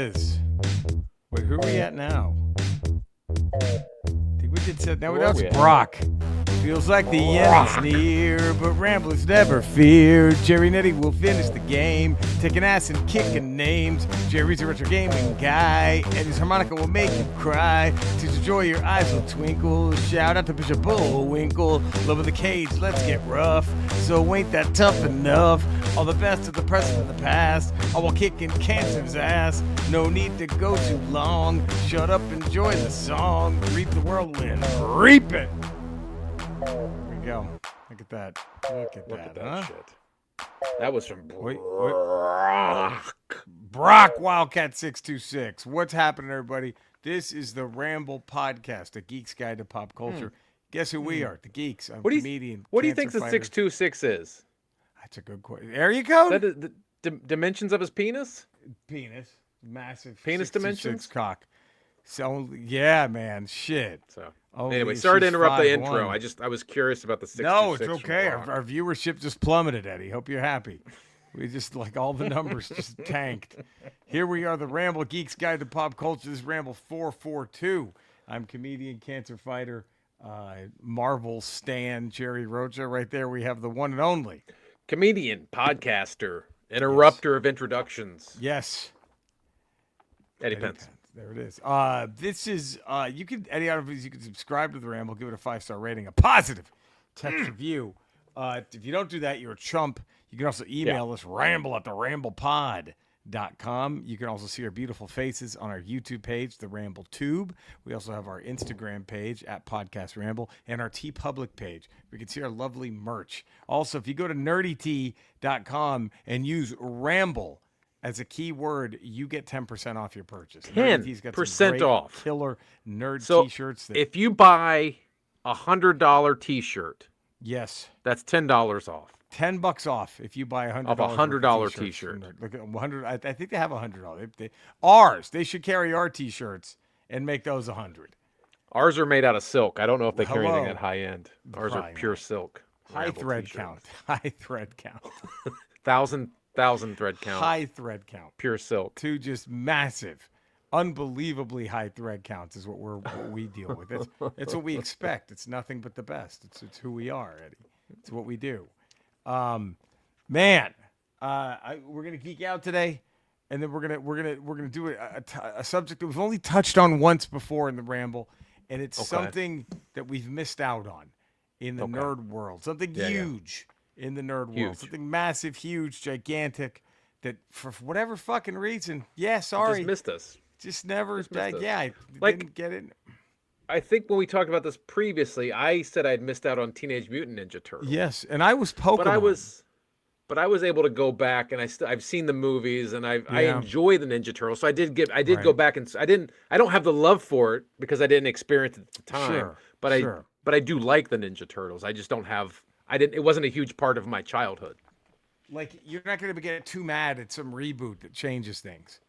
is. Wait, who are we at now? I think we did set. Now Where are that's we at? Brock. Feels like the end is near, but ramblers never fear. Jerry Nettie will finish the game, taking ass and kicking names. Jerry's a retro gaming guy, and his harmonica will make you cry. To joy, your eyes will twinkle. Shout out to Bishop Bullwinkle. Love of the cage, let's get rough. So ain't that tough enough? All the best of the present and the past. All while kicking cancer's ass. No need to go too long. Shut up, enjoy the song. Reap the whirlwind. Reap it! There we go. Look at that. Look at that shit. That was from Brock. Brock Wildcat 626. What's happening, everybody? This is the Ramble podcast, a geek's guide to pop culture. Guess who we are? The Geeks. I'm comedian. What do you think cancer the fighter. 626 is? That's a good question. Area code? Is that the dimensions of his penis? Penis. Massive. Penis 626 dimensions? cock. So, yeah, man. Shit. So Holy anyway, shit, sorry to she's interrupt the 5'1". intro. I was curious about the 626. No, it's from okay. Brock. Our viewership just plummeted, Eddie. Hope you're happy. We just, like, all the numbers just tanked. Here we are, the Ramble Geeks Guide to Pop Culture. This is Ramble 442. I'm comedian, cancer fighter, Marvel stan, Jerry Rocha. Right there we have the one and only. Comedian, podcaster, interrupter of introductions. Yes. Eddie Pence. There it is. This is, you can, Eddie, out of these, you can subscribe to the Ramble, give it a 5-star rating, a positive text review. If you don't do that, you're a chump. You can also email us, ramble@theramblepod.com. You can also see our beautiful faces on our YouTube page, The Ramble Tube. We also have our Instagram page, @Podcast Ramble, and our TeePublic page. We can see our lovely merch. Also, if you go to nerdytee.com and use Ramble as a keyword, you get 10% off your purchase. 10% off. Killer nerd So t-shirts. if you buy a $100 t-shirt, Yes. that's $10 off. $10 off if you buy $100 Of a $100 worth of t-shirt. Look at 100. I think they have $100. Ours. They should carry our t-shirts and make those 100. Ours are made out of silk. I don't know if they carry anything Hello. at high end. Ours are Probably pure not. silk. High Ramble thread t-shirts. count. High thread count. Thousand thread count. High thread count. Pure silk. Two just massive, unbelievably high thread counts is what we deal with. It's what we expect. It's nothing but the best. It's who we are, Eddie. It's what we do. Man, we're gonna geek out today, and then we're gonna do a subject that we've only touched on once before in the Ramble, and it's something that we've missed out on in the nerd world. Something huge in the nerd world. Something massive, huge, gigantic. That for whatever fucking reason, sorry, Just missed us. just never. missed us. I Like- didn't get it. I think when we talked about this previously, I said I'd missed out on Teenage Mutant Ninja Turtles. Yes, and I was Pokemon. But I was able to go back, and I've seen the movies, and I Yeah. enjoy the Ninja Turtles. So I did go Right. back, and I don't have the love for it because I didn't experience it at the time. Sure, But sure. I do like the Ninja Turtles. I just don't have. It wasn't a huge part of my childhood. Like, you're not going to get too mad at some reboot that changes things.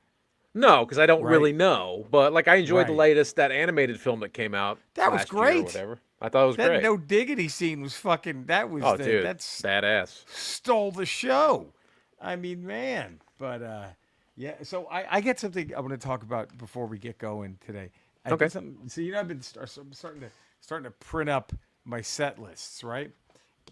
No, because I don't Right. really know. But like I enjoyed the Right. latest that animated film that came out. That was last year or great. whatever. I thought it was That great. no diggity scene was fucking. That was Oh, dude, that's badass. stole the show. I mean, man. But yeah. So I get something I want to talk about before we get going today. I Okay. did something- So I've been starting to print up my set lists, right?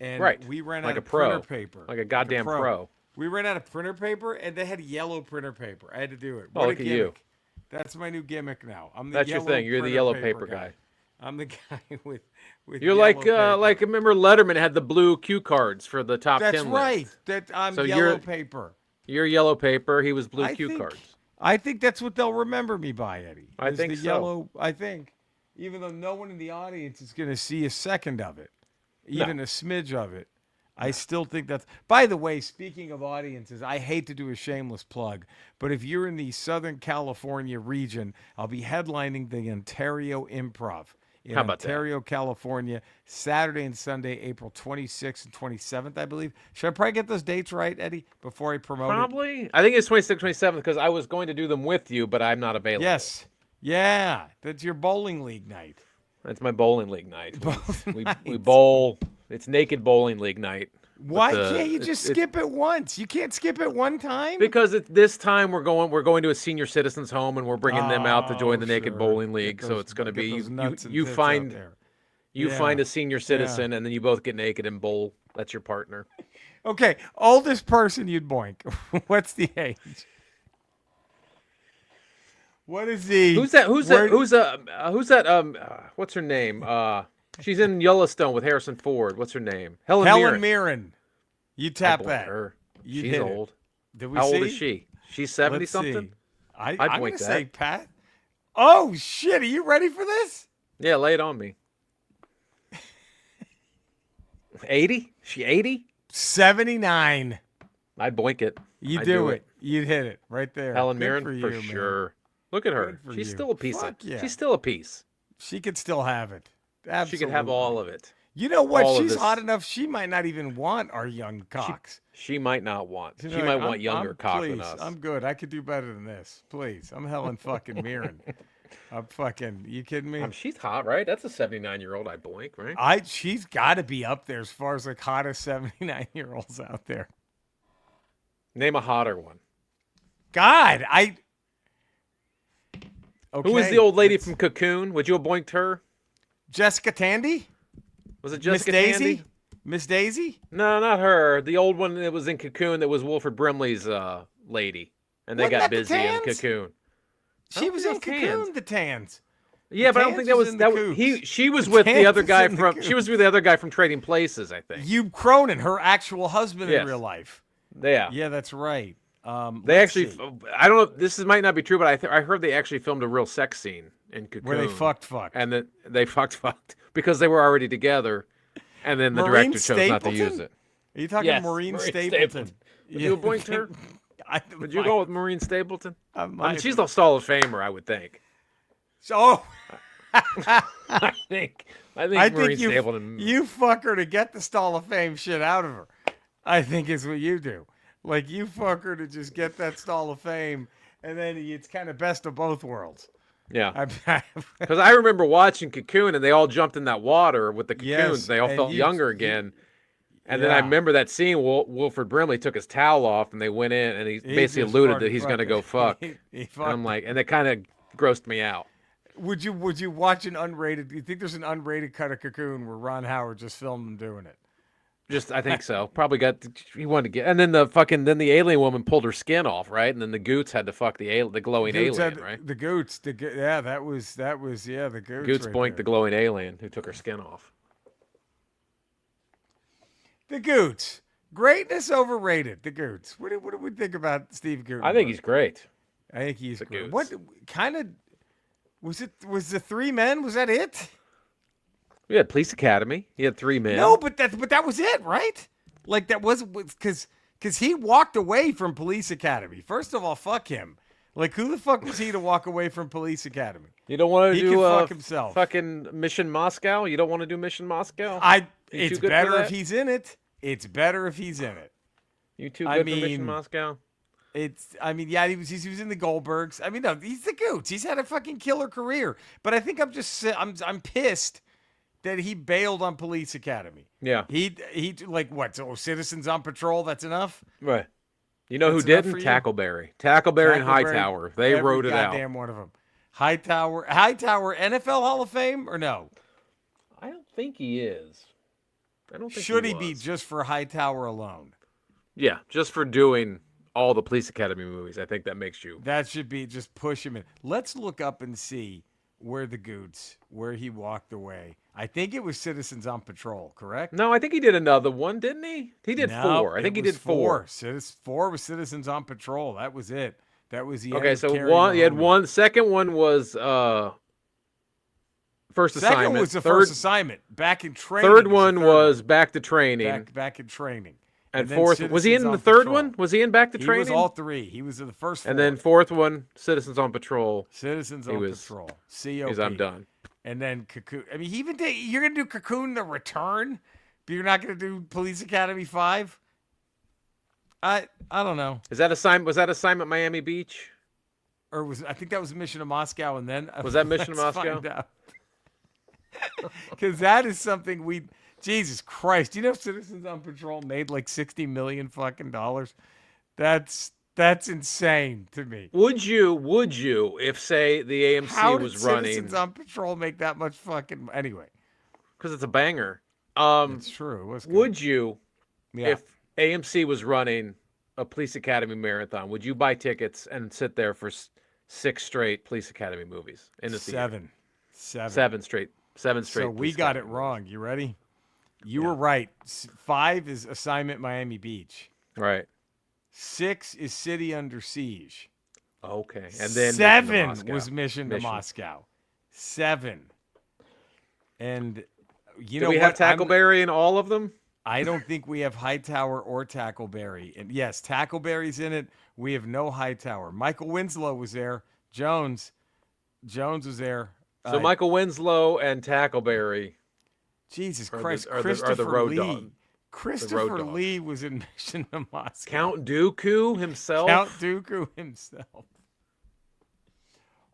And Right. we ran Like out a of pro. printer paper. Like a goddamn pro. We ran out of printer paper, and they had yellow printer paper. I had to do it. Oh, What a look at you. gimmick. That's my new gimmick now. I'm the That's your yellow thing. You're the printer yellow paper guy. I'm the guy with You're yellow paper. like remember Letterman had the blue cue cards for the top 10 That's list. right. I'm So yellow you're- paper. You're yellow paper. He was blue I cue think- cards. I think that's what they'll remember me by, Eddie. I is think the so. yellow. I think, even though no one in the audience is going to see a second of it, even a smidge of it, I still think that's. By the way, speaking of audiences, I hate to do a shameless plug, but if you're in the Southern California region, I'll be headlining the Ontario Improv in How about that? Ontario, California, Saturday and Sunday, April 26th and 27th, I believe. Should I probably get those dates right, Eddie, before I promote it? Probably. I think it's 26th, 27th because I was going to do them with you, but I'm not available. Yes. Yeah, that's your bowling league night. That's my bowling league night. Both We nights. bowl. It's naked bowling league night. Why can't you just skip it once? You can't skip it one time? Because this time we're going to a senior citizens home and we're bringing them out to join the Naked Bowling League. So it's going to be you find a senior citizen and then you both get naked and bowl. That's your partner. Okay, oldest person you'd boink. What's the age? What is the? Who's that? What's her name? She's in Yellowstone with Harrison Ford. What's her name? Helen Mirren. You tap that. Her. She's She's old. How old is she? She's 70 something. I'm going to say Pat. Oh shit! Are you ready for this? Yeah, lay it on me. 80? She 80? 79. I'd boink it. You do it. You'd hit it right there. Helen Mirren for sure. Look at her. She's still a piece. She's still a piece. She could still have it. Absolutely. She could have all of it. You know what? She's hot enough. She might not even want our young cocks. She might not want. She might want younger cock than us. I'm good. I could do better than this. Please. I'm Helen fucking Mirren. I'm fucking. You kidding me? She's hot, right? That's a 79-year-old. I boink, right? She's got to be up there as far as like hottest 79-year-olds out there. Name a hotter one. God, Okay. Who was the old lady from Cocoon? Would you have boinked her? Jessica Tandy? Was it Jessica Tandy? Miss Daisy? No, not her. The old one that was in Cocoon that was Wilford Brimley's lady. And they got busy in Cocoon. She was in Cocoon, the Tans. Yeah, but I don't think that was she was with the other guy from Trading Places, I think. Hugh Cronin, her actual husband in real life. Yeah. Yeah, that's right. They actually, I don't know, this might not be true, but I heard they actually filmed a real sex scene in Cocoon. Where they fucked. And that they fucked because they were already together, and then the director chose not to use it. Are you talking Maureen Stapleton? Would you have boinked her? Would you go with Maureen Stapleton? I mean, she's the Hall of Famer, I would think. So, I think Maureen Stapleton. You fuck her to get the Stall of Fame shit out of her. I think is what you do. Like, you fuck her to just get that Stall of Fame, and then it's kind of best of both worlds. Yeah. Because I remember watching Cocoon, and they all jumped in that water with the cocoons. Yes, they all felt younger again. And then I remember that scene, Wilford Brimley took his towel off, and they went in, and he basically alluded that he's going to go fuck. And I'm like, and it kind of grossed me out. Would you watch an unrated, do you think there's an unrated cut of Cocoon where Ron Howard just filmed them doing it? I think so. Probably he wanted to get, and then the alien woman pulled her skin off, right? And then the Goots had to fuck the glowing alien, right? The Goots, the Goots. The Goots. Goots boinked the glowing alien who took her skin off. The Goots, greatness overrated. The Goots. What do we think about Steve Goots? I think he's great. I think he's great. Goots. What kind of was it? Was the three men? Was that it? We had Police Academy. He had three men. No, but that was it, right? Like that was because he walked away from Police Academy. First of all, fuck him. Like, who the fuck was he to walk away from Police Academy? You don't want to do fuck himself. Fucking Mission Moscow? You don't want to do Mission Moscow? It's better if he's in it. It's better if he's in it. You too good for Mission Moscow? He was in the Goldbergs. I mean, no, he's the Goots. He's had a fucking killer career. But I think I'm pissed that he bailed on Police Academy. Yeah. He like what? So Citizens on Patrol, that's enough? Right. You know who didn't? Tackleberry. Tackleberry and Hightower. They wrote it out. Goddamn one of them. Hightower NFL Hall of Fame or no? I don't think he is. I don't think Should he be just for Hightower alone? Yeah, just for doing all the Police Academy movies. I think that makes you. That should be just push him in. Let's look up and see where he walked away. I think it was Citizens on Patrol, correct? No, I think he did another one, didn't he? He did 4. I think he did 4. 4 was Citizens on Patrol. That was it. That was the okay. So he had one. Second one was First Assignment. Second was the First Assignment. Back in Training. Third one was Back to Training. Back in Training. And fourth, was he in the third one? Was he in Back to Training? He was all 3. He was in the first 4. And then fourth one, Citizens on Patrol. Citizens on Patrol. COP. I'm done. And then Cocoon. I mean, you're going to do Cocoon The Return, but you're not going to do Police Academy 5? I don't know. Was that Assignment Miami Beach? Or I think that was Mission to Moscow, and then was that Mission to Moscow? Because that is something Jesus Christ! Do you know Citizens on Patrol made like $60 million fucking dollars? That's insane to me. Would you, if say the AMC How did was running Citizens on Patrol make that much fucking anyway? Because it's a banger. It's true. It was good. Would you, if AMC was running a Police Academy marathon, would you buy tickets and sit there for 6 straight Police Academy movies in the theater? Seven straight. So we got it wrong. You ready? You were right. 5 is Assignment Miami Beach. Right. 6 is City Under Siege. Okay. And then 7 was Mission to Moscow. 7. And you know what? Do we have Tackleberry in all of them? I don't think we have Hightower or Tackleberry. And yes, Tackleberry's in it. We have no Hightower. Michael Winslow was there. Jones was there. So Michael Winslow and Tackleberry. Jesus Christ, are Christopher the road Lee. dog. Christopher Lee was in Mission to Moscow. Count Dooku himself.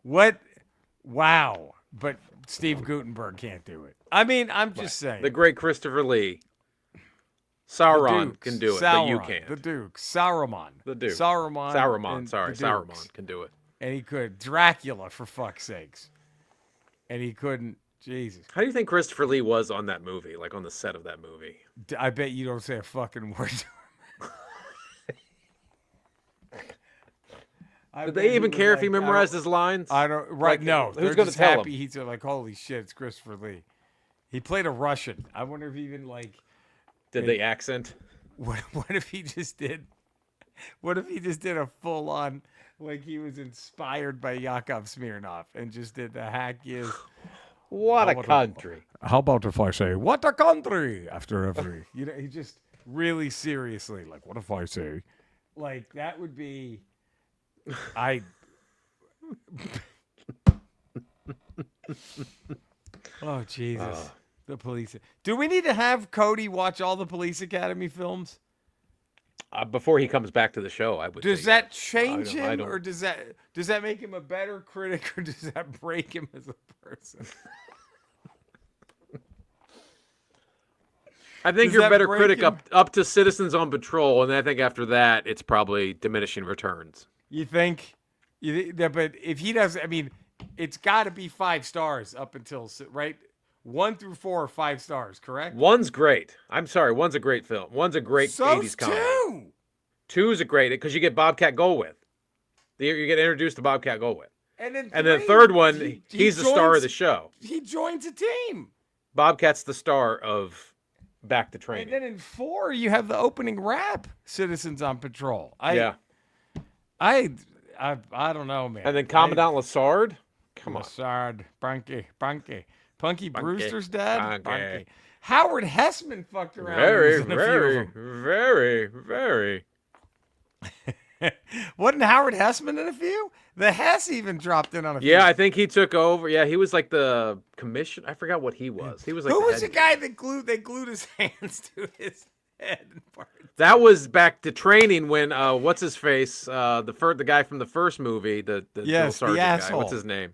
What? Wow. But Steve Guttenberg can't do it. I mean, I'm just saying. The great Christopher Lee. Sauron can do it, but you can't. The Duke. Saruman. The Duke. Saruman. Saruman can do it. And he could. Dracula, for fuck's sakes. And he couldn't. Jesus. How do you think Christopher Lee was on that movie, like on the set of that movie? I bet you don't say a fucking word to him. Did they even care if he memorized his lines? I don't. Right? No. Who's going to tell him? He's like, holy shit, it's Christopher Lee. He played a Russian. I wonder if he even like. Did they accent? What if he just did? What if he just did a full on, like he was inspired by Yakov Smirnoff and just did the hackiest. What a country. How about if I say, what a country, after every, he just really seriously, like, what if I say, like, that would be, oh, Jesus. The police. Do we need to have Cody watch all the Police Academy films? Before he comes back to the show, I would. Does that change him, or does that make him a better critic, or does that break him as a person? I think you're a better critic up to Citizens on Patrol, and I think after that, it's probably diminishing returns. You think? But if he does, I mean, it's got to be 5 stars up until, right? 1 through 4 are 5 stars, correct? 1's great. I'm sorry, 1's a great film. 1's a great 80s comedy. 2 is a great, because you get Bobcat Goldthwait. You get introduced to Bobcat Goldthwait. And then the 3rd one, he's the star of the show. He joins a team. Bobcat's the star of Back to Training. And then in 4, you have the opening rap, Citizens on Patrol. I don't know, man. And then Commandant Lassard? Come on. Lassard, Punky Brewster's dad? Bunky. Howard Hessman fucked around. Very. Wasn't Howard Hessman in a few? The Hess even dropped in on a few. Yeah, I think he took over. Yeah, he was like the commission. I forgot what he was. He was like who was the guy that glued his hands to his head? That was Back to Training when what's his face? The guy from the first movie, the drill sergeant guy. What's his name?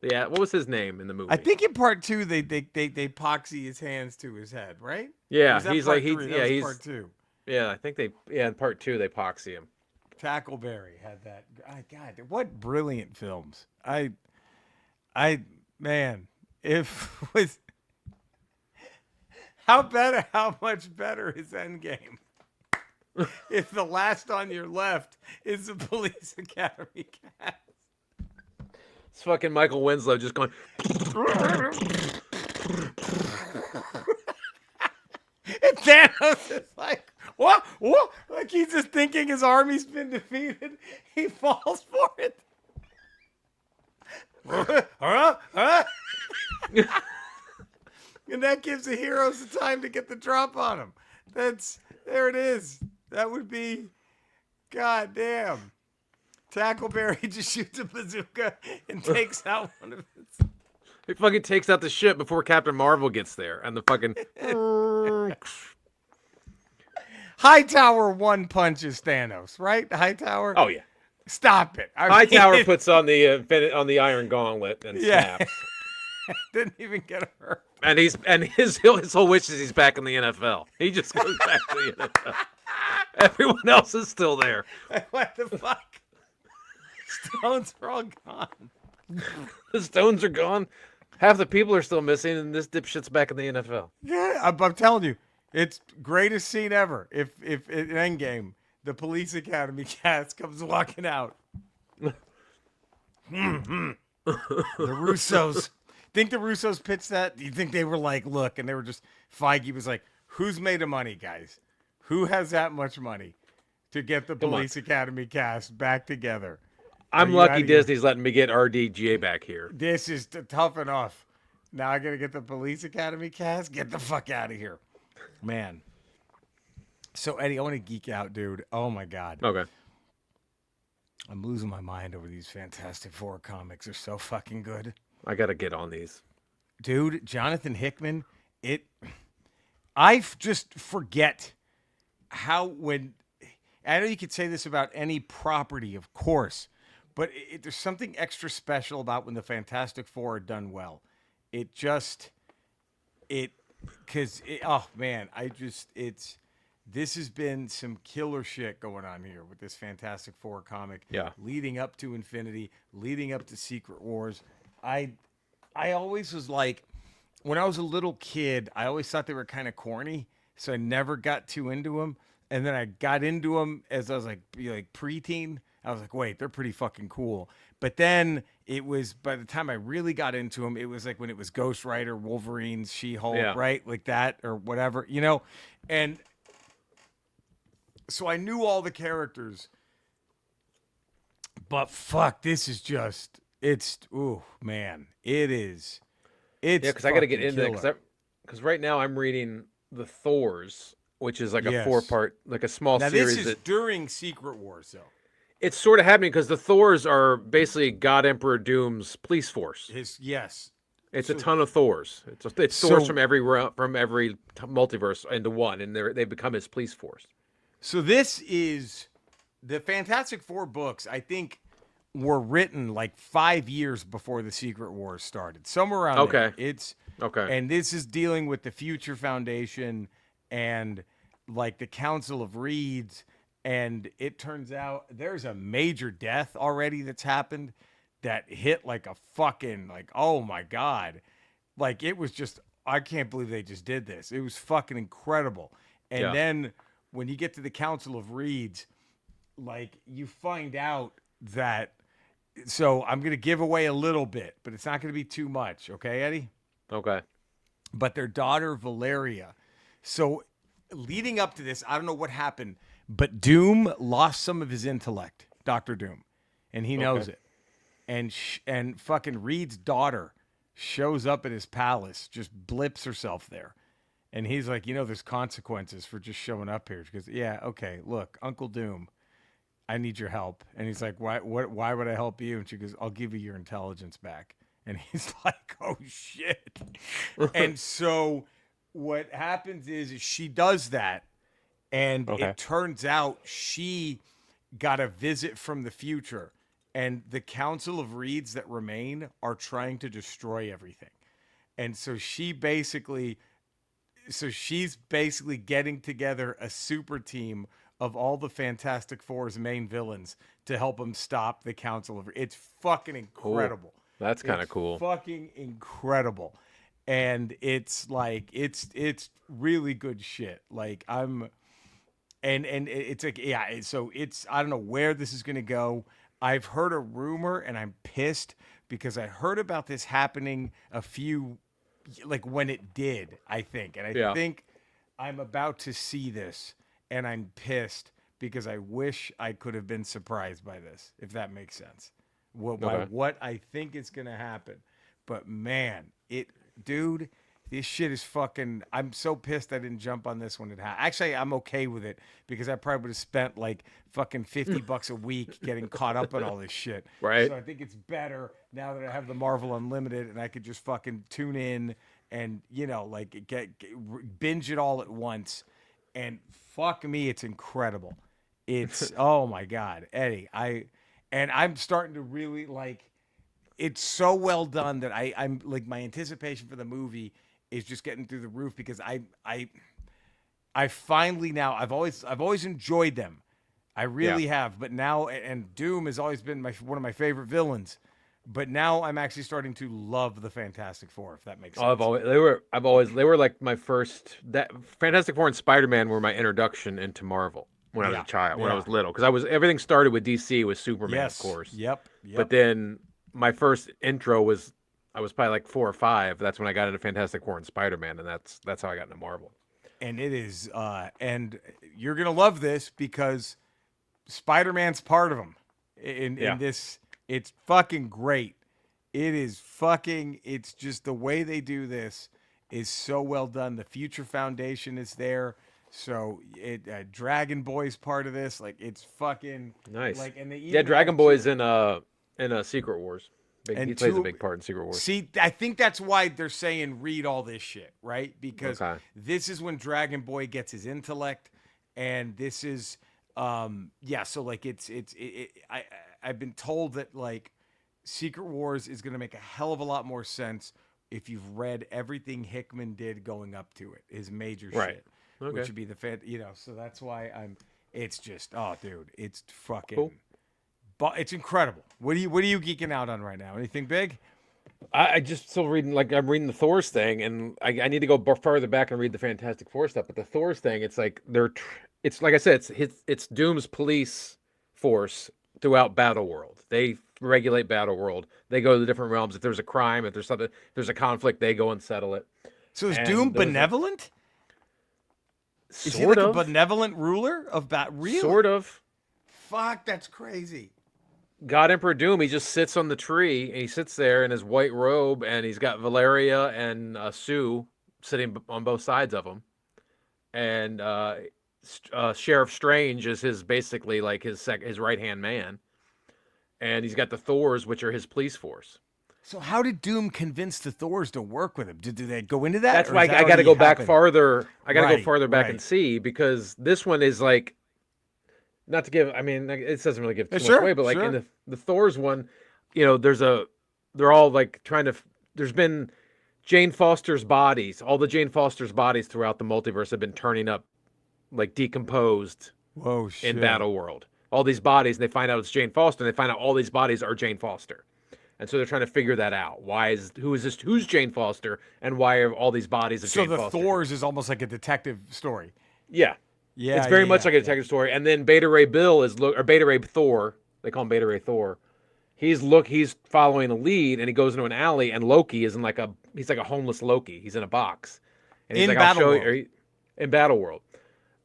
Yeah, what was his name in the movie? I think in part 2 they epoxy his hands to his head, right? Yeah, he's like he's part 2. Yeah, I think in part 2 they epoxy him. Tackleberry had that. God, what brilliant films! Man, how much better is Endgame? If the last on your left is the Police Academy cast. It's fucking Michael Winslow just going. And Thanos is like, what? Like he's just thinking his army's been defeated. He falls for it. And that gives the heroes the time to get the drop on him. There it is. That would be, goddamn. Tackleberry just shoots a bazooka and takes out one of his. He fucking takes out the ship before Captain Marvel gets there, and the fucking Hightower one punches Thanos, right? Hightower. Oh yeah. Stop it. Hightower puts on the Iron Gauntlet and snaps. Didn't even get hurt. And his whole wish is he's back in the NFL. He just goes back to the NFL. Everyone else is still there. What the fuck? Stones are all gone. The Stones are gone. Half the people are still missing, and this dipshit's back in the NFL. Yeah, I'm telling you, it's greatest scene ever. If in Endgame, the police academy cast comes walking out. The Russos. Think the Russos pitched that? Do you think they were like, look, and they were just, Feige was like, who's made of money, guys? Who has that much money to get the police academy cast back together? I'm lucky Disney's letting me get RDGA back here. This is tough enough. Now I gotta get the police academy cast? Get the fuck out of here. Man. So, Eddie, I want to geek out, dude. Oh, my God. Okay. I'm losing my mind over these Fantastic Four comics. They're so fucking good. I got to get on these. Dude, Jonathan Hickman, I just forget how when, I know you could say this about any property, of course, but there's something extra special about when the Fantastic Four are done well. Oh man, this has been some killer shit going on here with this Fantastic Four comic. Yeah. Leading up to Infinity, leading up to Secret Wars. I always was like, when I was a little kid, I always thought they were kind of corny, so I never got too into them. And then I got into them as I was like preteen. I was like, wait, they're pretty fucking cool. But then it was, by the time I really got into them, it was like when it was Ghost Rider, Wolverine, She-Hulk, right? Like that or whatever, And so I knew all the characters. But fuck, this is just, man. It is. It's because I got to get into it. Because right now I'm reading the Thors, which is like a 4-part, like a small series. This is during Secret Wars, though. It's sort of happening because the Thors are basically God Emperor Doom's police force. It's a ton of Thors. It's Thors from every multiverse into one, and they become his police force. So this is the Fantastic Four books. I think were written like 5 years before the Secret Wars started, somewhere around there. It's okay, and this is dealing with the Future Foundation and like the Council of Reeds. And it turns out there's a major death already that's happened that hit like a fucking, like, oh my God. Like, it was just, I can't believe they just did this. It was fucking incredible. And then when you get to the Council of Reeds, like, you find out that, so I'm going to give away a little bit, but it's not going to be too much. Okay, Eddie? Okay. But their daughter, Valeria. So leading up to this, I don't know what happened, but Doom lost some of his intellect, Dr. Doom, and he knows it. And fucking Reed's daughter shows up at his palace, just blips herself there. And he's like, there's consequences for just showing up here. She goes, yeah, okay, look, Uncle Doom, I need your help. And he's like, why would I help you? And she goes, I'll give you your intelligence back. And he's like, oh, shit. And so what happens is she does that. And it turns out she got a visit from the future. And the Council of Reeds that remain are trying to destroy everything. And so she's basically getting together a super team of all the Fantastic Four's main villains to help them stop the Council of Reeds. It's fucking incredible. Cool. That's kind of cool. Fucking incredible. And it's like, it's really good shit. Like, And it's like, so it's, I don't know where this is going to go. I've heard a rumor and I'm pissed because I heard about this happening like when it did, I think. And I think I'm about to see this and I'm pissed because I wish I could have been surprised by this, if that makes sense. What I think is going to happen. But man, dude, this shit is fucking, I'm so pissed I didn't jump on this one. Actually, I'm okay with it because I probably would have spent like fucking $50 a week getting caught up on all this shit. Right. So I think it's better now that I have the Marvel Unlimited and I could just fucking tune in and, like binge it all at once. And fuck me, it's incredible. It's, oh my God, Eddie, I'm starting to really like, it's so well done that I'm like, my anticipation for the movie is just getting through the roof, because I finally now, I've always enjoyed them. I Yeah. really have, but now, and Doom has always been one of my favorite villains, but now I'm actually starting to love the Fantastic Four, if that makes sense. They were like my first, that Fantastic Four and Spider-Man were my introduction into Marvel when I was a child, when I was little, because everything started with DC with Superman, of course. Yep. But then my first intro was, I was probably like 4 or 5. That's when I got into Fantastic Four and Spider-Man, and that's how I got into Marvel. And it is, and you're gonna love this, because Spider-Man's part of them in this. It's fucking great. It's just the way they do this is so well done. The Future Foundation is there. So Dragon Boy's part of this. Like, it's fucking nice. Like, and they Dragon Boy's in Secret Wars. He plays a big part in Secret Wars. See, I think that's why they're saying read all this shit, right? Because this is when Dragon Boy gets his intellect, and this is so like I've been told that, like, Secret Wars is going to make a hell of a lot more sense if you've read everything Hickman did going up to it, his major shit, which would be so that's why it's just, oh dude, it's fucking cool. But it's incredible. What are you geeking out on right now? Anything big? I just still reading, like, I'm reading the Thors thing, and I need to go further back and read the Fantastic Four stuff. But the Thors thing, it's like it's like I said, it's Doom's police force throughout Battleworld. They regulate Battleworld. They go to the different realms. If there's a crime, if there's a conflict, they go and settle it. So is Doom benevolent? Is he like a benevolent ruler of really? Sort of. Fuck, that's crazy. God Emperor Doom, he just sits on the tree, and he sits there in his white robe, and he's got Valeria and Sue sitting on both sides of him. And Sheriff Strange is basically like his right-hand man. And he's got the Thors, which are his police force. So how did Doom convince the Thors to work with him? Did they go into that? That's why I got to go back farther. I got to go farther back and see, because this one is like, not to give, I mean, it doesn't really give too much away, but like in the Thors one, they're all like there's been Jane Foster's bodies. All the Jane Foster's bodies throughout the multiverse have been turning up, like decomposed in Battleworld. All these bodies, and they find out it's Jane Foster, and they find out all these bodies are Jane Foster. And so they're trying to figure that out. Who's Jane Foster, and why are all these bodies of Jane Foster? So the Thors is almost like a detective story. Yeah. Yeah. It's very much like a detective story. And then Beta Ray Bill or Beta Ray Thor, they call him Beta Ray Thor. He's following a lead, and he goes into an alley, and Loki is he's like a homeless Loki. He's in a box. And he's I'll show you, in Battleworld.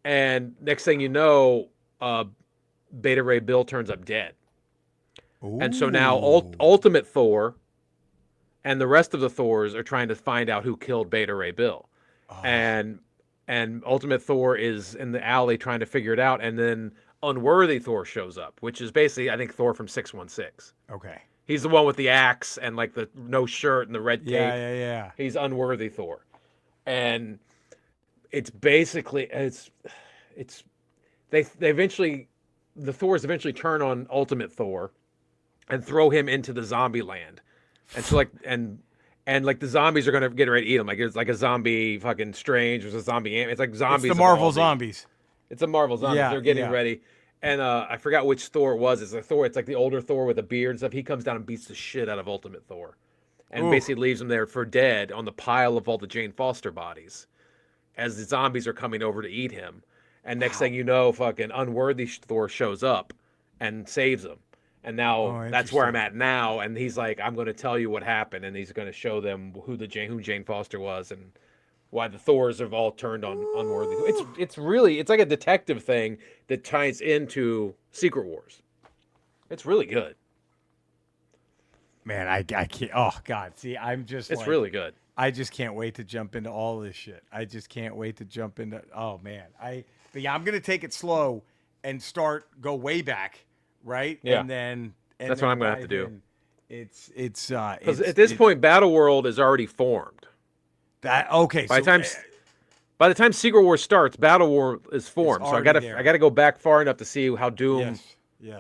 And next thing you know, Beta Ray Bill turns up dead. Ooh. And so now Ultimate Thor and the rest of the Thors are trying to find out who killed Beta Ray Bill. Oh. And Ultimate Thor is in the alley trying to figure it out, and then Unworthy Thor shows up, which is basically, I think, Thor from 616. Okay. He's the one with the axe and like the no shirt and the red cape. Yeah. He's Unworthy Thor. And it's basically the Thors eventually turn on Ultimate Thor and throw him into the zombie land. And so and like the zombies are going to get ready to eat him. Like, it's like a zombie fucking Strange. There's a zombie. It's like zombies. It's the Marvel zombies. It's a Marvel zombies. Yeah, they're getting ready. And I forgot which Thor it was. It's a Thor. It's like the older Thor with a beard and stuff. He comes down and beats the shit out of Ultimate Thor. And basically leaves him there for dead on the pile of all the Jane Foster bodies as the zombies are coming over to eat him. And next thing you know, fucking Unworthy Thor shows up and saves him. And now that's where I'm at now. And he's like, I'm going to tell you what happened. And he's going to show them who Jane Foster was and why the Thors have all turned on Unworthy. It's like a detective thing that ties into Secret Wars. It's really good. Man, I can't. Oh God, see, it's really good. I just can't wait to jump into all this shit. I just can't wait to jump into. Oh man, but yeah, I'm gonna take it slow and go way back, right? Yeah. And that's what I'm gonna have to do. It's because at this point, Battleworld is already formed. By the time Secret Wars starts, Battleworld is formed. So I gotta go back far enough to see how Doom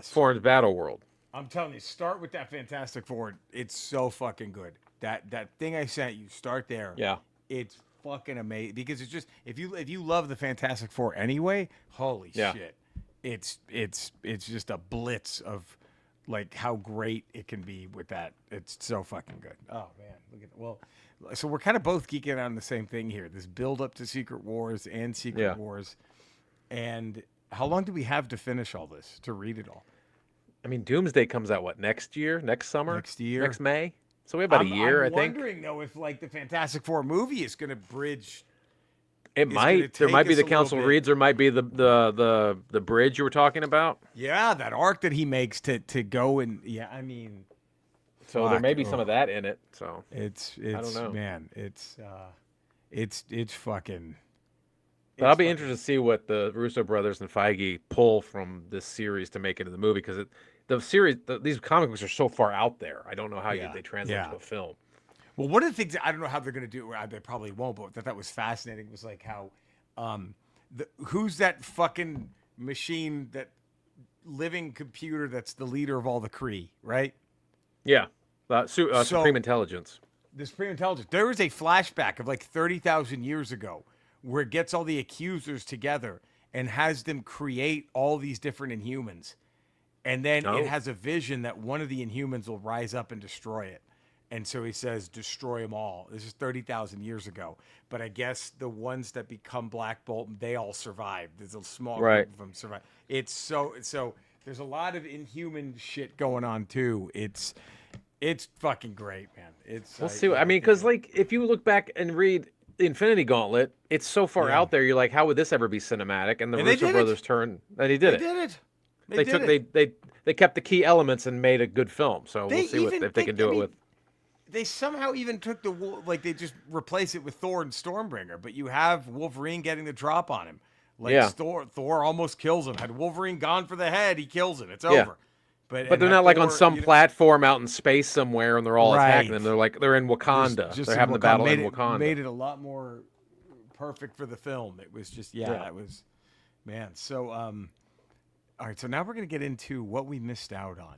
forms Battleworld. I'm telling you, start with that Fantastic Four. It's so fucking good. That thing I sent you, start there. Yeah. It's fucking amazing because it's just if you love the Fantastic Four anyway, holy shit. It's just a blitz of like how great it can be with that. It's so fucking good. Oh man, look at well. So we're kind of both geeking out on the same thing here. This build up to Secret Wars and Secret Wars. And how long do we have to finish all this, to read it all? I mean, Doomsday comes out what, next year? Next summer? Next year? Next May? So we have about a year, I think. I'm wondering though if like the Fantastic Four movie is going to bridge. It might. There might be the Council Reads. There might be the bridge you were talking about. Yeah, that arc that he makes to go and I mean. So there may be some of that in it. So it's I don't know, man. It's fucking. But I'll be interested to see what the Russo brothers and Feige pull from this series to make it into the movie because the series, these comic books are so far out there. I don't know how they translate to a film. Well, one of the things I don't know how they're going to do, they probably won't, but that was fascinating was like how, who's that fucking machine, that living computer that's the leader of all the Kree, right? Yeah, Supreme Intelligence. The Supreme Intelligence. There is a flashback of like 30,000 years ago where it gets all the accusers together and has them create all these different Inhumans. And then it has a vision that one of the Inhumans will rise up and destroy it. And so he says, destroy them all. This is 30,000 years ago. But I guess the ones that become Black Bolt, they all survive. There's a small group of them survive. It's so there's a lot of Inhuman shit going on too. It's fucking great, man. We'll see. I mean, because like if you look back and read the Infinity Gauntlet, it's so far out there. You're like, how would this ever be cinematic? And the Russo brothers turned, and they did it. They kept the key elements and made a good film. So we'll see if they can do it with. They somehow even took they just replace it with Thor and Stormbringer, but you have Wolverine getting the drop on him. Thor almost kills him. Had Wolverine gone for the head, he kills him. It's over. But they're not like on some platform out in space somewhere and they're all attacking them. They're like they're in Wakanda. They're having the battle in Wakanda. Made it a lot more perfect for the film. It was just that was man. So all right, so now we're gonna get into what we missed out on.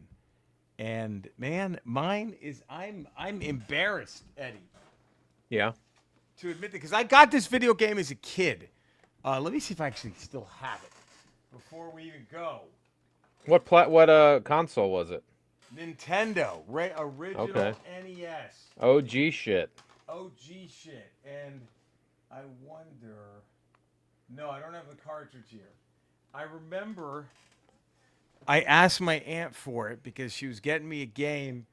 And man, mine is I'm embarrassed, Eddie. Yeah. To admit that because I got this video game as a kid. Let me see if I actually still have it before we even go. What console was it? Nintendo, original NES. OG shit. And I wonder. No, I don't have the cartridge here. I remember I asked my aunt for it because she was getting me a game,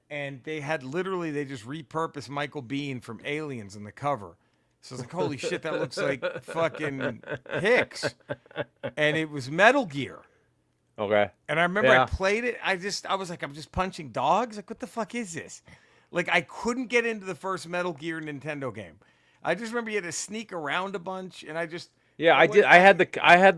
and they just repurposed Michael Biehn from Aliens in the cover. So I was like, holy shit, that looks like fucking Hicks. And it was Metal Gear. Okay. And I remember I played it. I was like, I'm just punching dogs? Like, what the fuck is this? Like, I couldn't get into the first Metal Gear Nintendo game. I just remember you had to sneak around a bunch, and I just... Yeah, I did. I had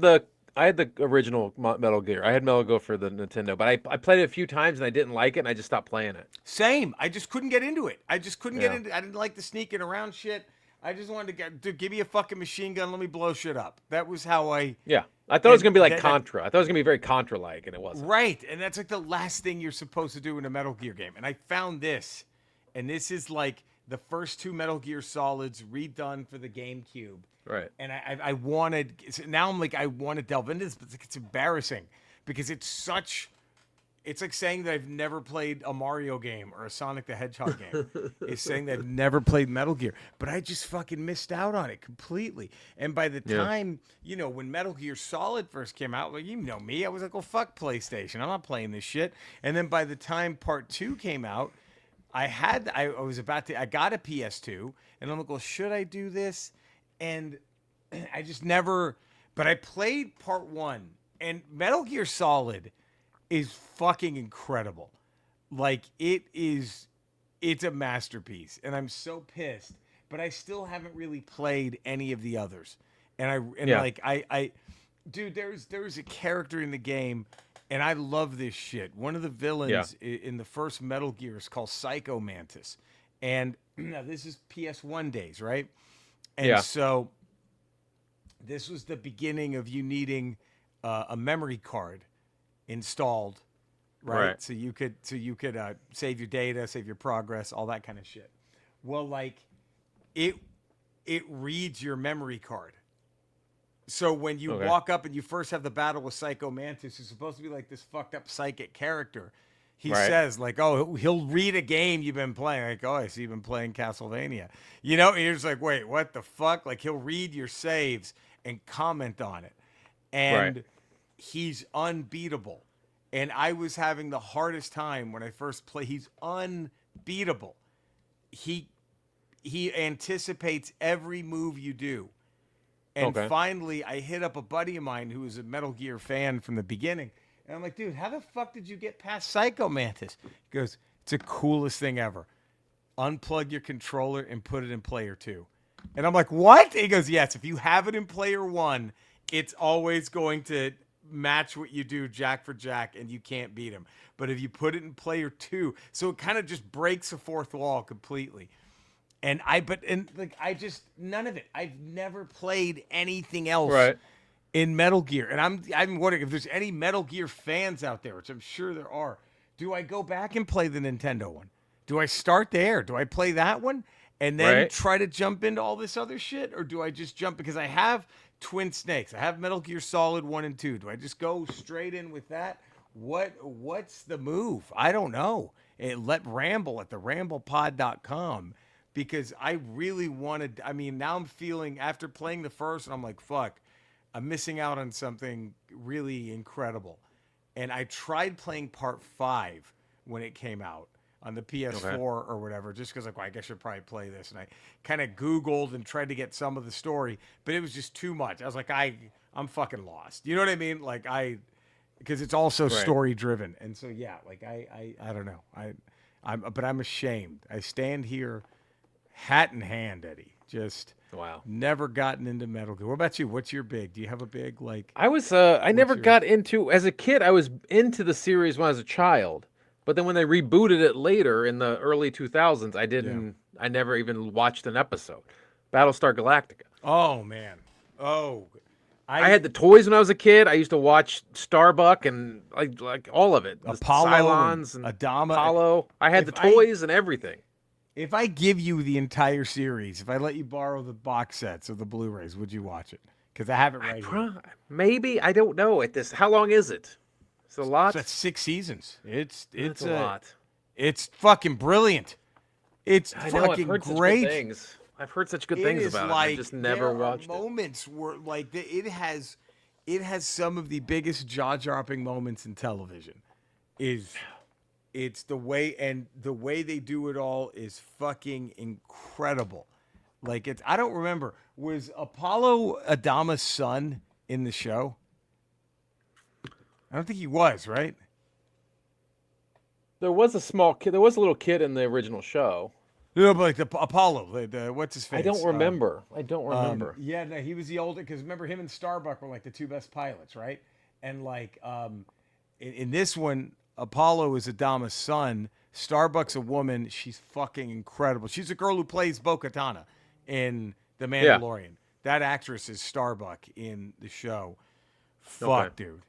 the original Metal Gear. I had Metal Gear for the Nintendo, but I played it a few times and I didn't like it and I just stopped playing it. Same. I just couldn't get into it. I just couldn't get into it. I didn't like the sneaking around shit. I just wanted to give me a fucking machine gun, let me blow shit up. That was how I... Yeah. I thought it was going to be like Contra. I thought it was going to be very Contra-like, and it wasn't. Right. And that's like the last thing you're supposed to do in a Metal Gear game. And I found this. And this is like the first two Metal Gear Solids redone for the GameCube. Right. And I wanted... Now I'm like, I want to delve into this, but it's embarrassing. Because it's such... It's like saying that I've never played a Mario game or a Sonic the Hedgehog game. It's saying that I've never played Metal Gear. But I just fucking missed out on it completely. And by the time, when Metal Gear Solid first came out, well, you know me, I was like, well, fuck PlayStation. I'm not playing this shit. And then by the time Part 2 came out, I got a PS2. And I'm like, well, should I do this? And I just never... But I played Part 1. And Metal Gear Solid... is fucking incredible. Like, it's a masterpiece. And I'm so pissed. But I still haven't really played any of the others. Dude, there's a character in the game, and I love this shit. One of the villains in the first Metal Gear is called Psycho Mantis. And now this is PS1 days, right? And so this was the beginning of you needing a memory card installed right? So you could save your data, save your progress, all that kind of shit. Well, like it reads your memory card. So when you walk up and you first have the battle with Psycho Mantis, who's supposed to be like this fucked up psychic character, he says like, "Oh, he'll read a game you've been playing." Like, "Oh, I see you've been playing Castlevania." You know, and you're just like, "Wait, what the fuck?" Like he'll read your saves and comment on it, and he's unbeatable. And I was having the hardest time when I first play. He's unbeatable. He anticipates every move you do. And finally, I hit up a buddy of mine who was a Metal Gear fan from the beginning. And I'm like, dude, how the fuck did you get past Psycho Mantis? He goes, it's the coolest thing ever. Unplug your controller and put it in player 2. And I'm like, what? He goes, yes, if you have it in player 1, it's always going to match what you do jack for jack, and you can't beat him. But if you put it in player 2, so it kind of just breaks the fourth wall completely. And none of it. I've never played anything else in Metal Gear. And I'm wondering if there's any Metal Gear fans out there, which I'm sure there are. Do I go back and play the Nintendo one? Do I start there? Do I play that one and then try to jump into all this other shit? Or do I just jump? Because I have Twin Snakes. I have Metal Gear Solid 1 and 2. Do I just go straight in with that? What's the move? I don't know. Let Ramble at theramblepod.com. Because I really wanted, I mean, now I'm feeling, after playing the first, and I'm like, fuck, I'm missing out on something really incredible. And I tried playing part 5 when it came out on the PS4 or whatever, just because, like, well, I guess I should probably play this. And I kind of Googled and tried to get some of the story, but it was just too much. I was like, I'm fucking lost. You know what I mean? Like, because it's also story driven. And so, yeah, like, I don't know. But I'm ashamed. I stand here hat in hand, Eddie. Just never gotten into Metal Gear. What about you? What's your big? Do you have a big like? I was I never got into, as a kid. I was into the series when I was a child, but then when they rebooted it later in the early 2000s, I didn't. I never even watched an episode. Battlestar Galactica. Oh man. Oh. I had the toys when I was a kid. I used to watch Starbuck and like all of it. Apollo, Cylons and Adama. Apollo. I had the toys and everything. If I give you the entire series, if I let you borrow the box sets of the Blu-rays, would you watch it? Because I have it right here. Maybe. I don't know. How long is it? It's a lot. That's 6 seasons. It's a lot. It's fucking brilliant. It's fucking great. I've heard such good things about it. I just never watched it. Moments where like it has some of the biggest jaw-dropping moments in television. It's the way they do it all is fucking incredible. Like I don't remember, was Apollo Adama's son in the show? I don't think he was, right? There was a small kid. There was a little kid in the original show. No, but like the Apollo, the what's his face? I don't remember. Yeah, no, he was the older, because remember him and Starbuck were like the 2 best pilots, right? And like in this one, Apollo is Adama's son. Starbuck's a woman. She's fucking incredible. She's a girl who plays Bo-Katan in The Mandalorian. Yeah. That actress is Starbuck in the show. Fuck, dude.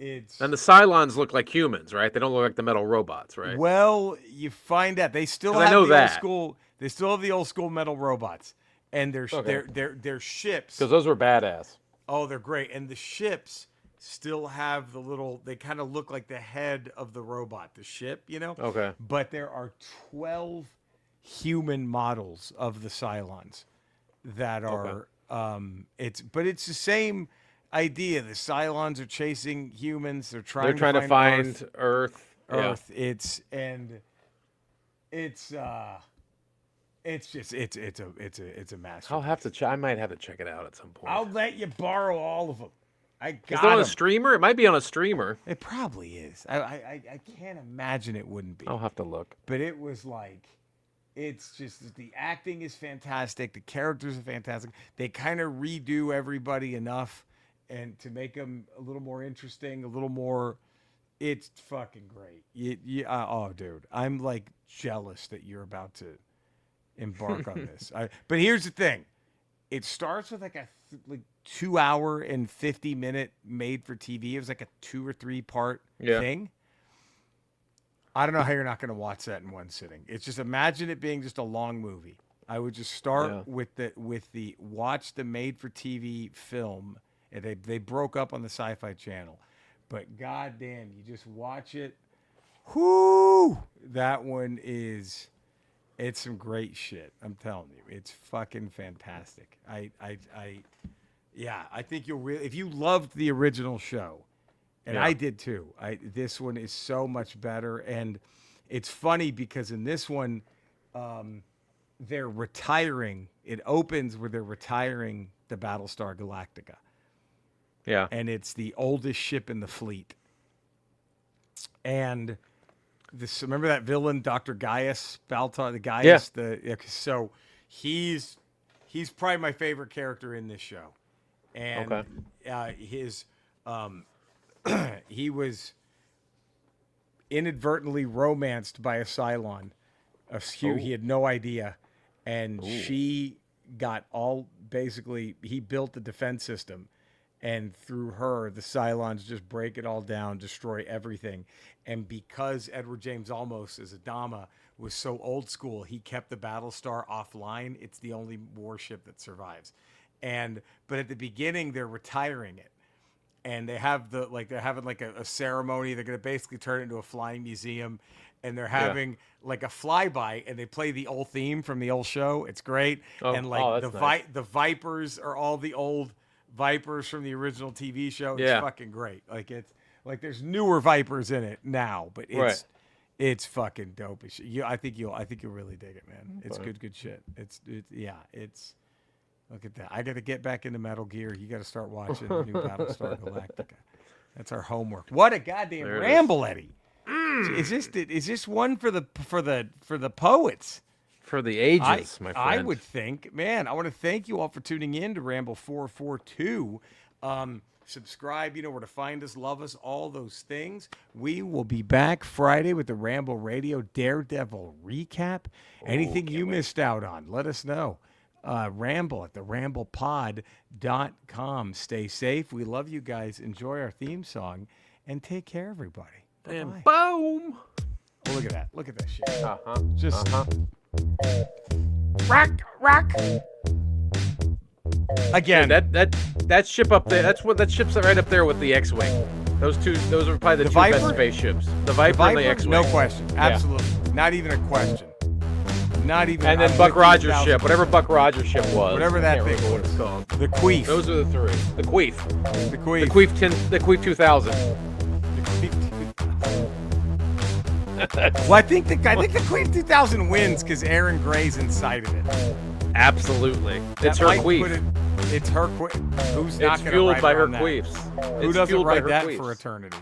And the Cylons look like humans, right? They don't look like the metal robots, right? Well, you find out they still have old school. They still have the old school metal robots, and their ships. Because those were badass. Oh, they're great, and the ships still have the little. They kind of look like the head of the robot, the ship, you know. Okay. But there are 12 human models of the Cylons that are. It's the same idea. The Cylons are chasing humans. They're trying to find Earth. Earth. Yeah. It's a masterpiece. I might have to check it out at some point. I'll let you borrow all of them. Is it on a streamer? It might be on a streamer. It probably is. I can't imagine it wouldn't be. I'll have to look. But it was like, it's just, the acting is fantastic. The characters are fantastic. They kind of redo everybody enough and to make them a little more interesting, a little more. It's fucking great. Oh, dude, I'm like jealous that you're about to embark on this. But here's the thing: it starts with like a 2 hour and 50 minute made for TV. It was like a 2 or 3 part thing. I don't know how you're not going to watch that in one sitting. It's just imagine it being just a long movie. I would just start with the watch the made-for-TV film. And they broke up on the Sci-Fi Channel, but goddamn, you just watch it. Whoo! That one it's some great shit. I'm telling you, it's fucking fantastic. I think you'll really, if you loved the original show, and I did too. This one is so much better, and it's funny because in this one, they're retiring. It opens where they're retiring the Battlestar Galactica. Yeah. And it's the oldest ship in the fleet. And remember that villain, Dr. Gaius Baltar, the Gaius? Yeah. So he's probably my favorite character in this show. And he was inadvertently romanced by a Cylon. He had no idea. And she got he built the defense system. And through her, the Cylons just break it all down, destroy everything. And because Edward James Olmos as Adama was so old school, he kept the Battlestar offline. It's the only warship that survives. But at the beginning, they're retiring it. And they're having a ceremony. They're going to basically turn it into a flying museum. And they're having like a flyby, and they play the old theme from the old show. It's great. The Vipers are all the old Vipers from the original TV show. It's fucking great. There's newer Vipers in it now, but it's fucking dope. I think you'll really dig it, man. It's good shit. It's look at that. I got to get back into Metal Gear. You got to start watching the new Battlestar Galactica. That's our homework. What a goddamn ramble, Eddie. Is this one for the poets? For the ages, my friend. I would think, man, I want to thank you all for tuning in to Ramble 442. Subscribe, you know where to find us, love us, all those things. We will be back Friday with the Ramble Radio Daredevil recap. Anything you missed out on, let us know. Ramble at theramblepod.com. Stay safe. We love you guys. Enjoy our theme song and take care, everybody. Bye-bye. And boom. Oh, look at that. Look at that shit. Just rock. Again, that ship up there. That ship's right up there with the X-wing. Those are probably the two Viper? best spaceships. The Viper and the X-wing. No question. Absolutely. Not even a question. Not even. And then Buck Rogers ship, whatever Buck Rogers ship was. Whatever that thing was. What it's called. The Queef. Those are the three. The Queef. The Queef. The Queef 2000. Well, I think the Queef 2000 wins because Aaron Gray's inside of it. It's her queef. It's her queef. Who's not going to fueled write by her that? queefs. Who doesn't write that for eternity?